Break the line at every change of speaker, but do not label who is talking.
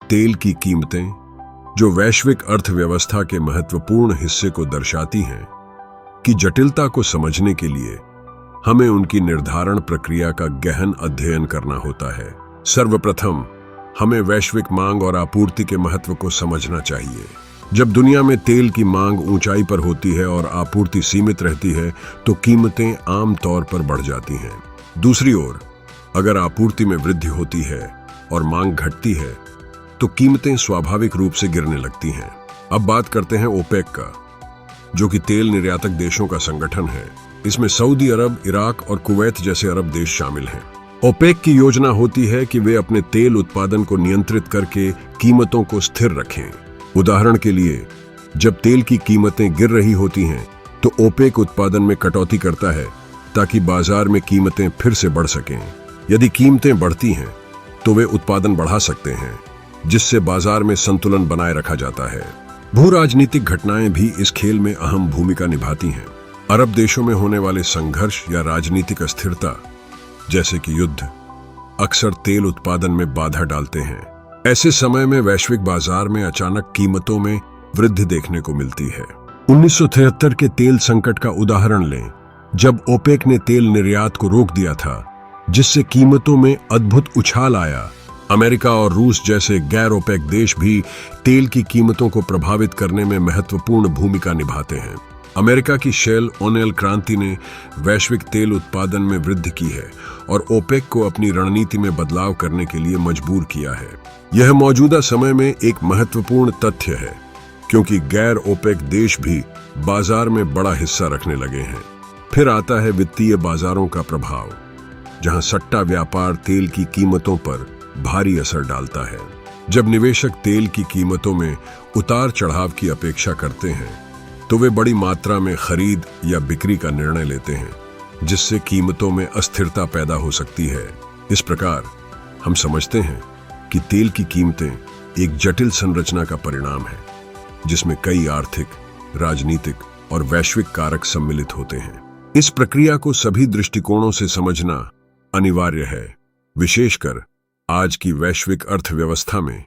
तेल की कीमतें, जो वैश्विक अर्थव्यवस्था के महत्वपूर्ण हिस्से को दर्शाती हैं, की जटिलता को समझने के लिए हमें उनकी निर्धारण प्रक्रिया का गहन अध्ययन करना होता है। सर्वप्रथम हमें वैश्विक मांग और आपूर्ति के महत्व को समझना चाहिए। जब दुनिया में तेल की मांग ऊंचाई पर होती है और आपूर्ति सीमित रहती है तो कीमतें आम तौर पर बढ़ जाती हैं। दूसरी ओर, अगर आपूर्ति में वृद्धि होती है और मांग घटती है तो कीमतें स्वाभाविक रूप से गिरने लगती हैं। अब बात करते हैं ओपेक का, जो कि तेल निर्यातक देशों का संगठन है। इसमें सऊदी अरब, इराक और कुवैत जैसे अरब देश शामिल हैं। ओपेक की योजना होती है कि वे अपने तेल उत्पादन को नियंत्रित करके कीमतों को स्थिर रखें। उदाहरण के लिए, जब तेल की कीमतें गिर रही होती हैं तो ओपेक उत्पादन में कटौती करता है ताकि बाजार में कीमतें फिर से बढ़ सकें। यदि कीमतें बढ़ती हैं तो वे उत्पादन बढ़ा सकते हैं, जिससे बाजार में संतुलन बनाए रखा जाता है। भू राजनीतिक घटनाएं भी इस खेल में अहम भूमिका निभाती हैं। अरब देशों में होने वाले संघर्ष या राजनीतिक अस्थिरता, जैसे कि युद्ध, अक्सर तेल उत्पादन में बाधा डालते हैं। ऐसे समय में वैश्विक बाजार में अचानक कीमतों में वृद्धि देखने को मिलती है। 1973 के तेल संकट का उदाहरण लें, जब ओपेक ने तेल निर्यात को रोक दिया था, जिससे कीमतों में अद्भुत उछाल आया। अमेरिका और रूस जैसे गैर ओपेक देश भी तेल की कीमतों को प्रभावित करने में महत्वपूर्ण भूमिका निभाते हैं। अमेरिका की शेल ओनेल क्रांति ने वैश्विक तेल उत्पादन में वृद्धि की है और ओपेक को अपनी रणनीति में बदलाव करने के लिए मजबूर किया है। यह मौजूदा समय में एक महत्वपूर्ण तथ्य है, क्योंकि गैर ओपेक देश भी बाजार में बड़ा हिस्सा रखने लगे हैं। फिर आता है वित्तीय बाजारों का प्रभाव, जहां सट्टा व्यापार तेल की कीमतों पर भारी असर डालता है। जब निवेशक तेल की कीमतों में उतार चढ़ाव की अपेक्षा करते हैं तो वे बड़ी मात्रा में खरीद या बिक्री का निर्णय लेते हैं, जिससे कीमतों में अस्थिरता पैदा हो सकती है। इस प्रकार हम समझते हैं कि तेल की कीमतें एक जटिल संरचना का परिणाम है, जिसमें कई आर्थिक, राजनीतिक और वैश्विक कारक सम्मिलित होते हैं। इस प्रक्रिया को सभी दृष्टिकोणों से समझना अनिवार्य है, विशेषकर आज की वैश्विक अर्थव्यवस्था में।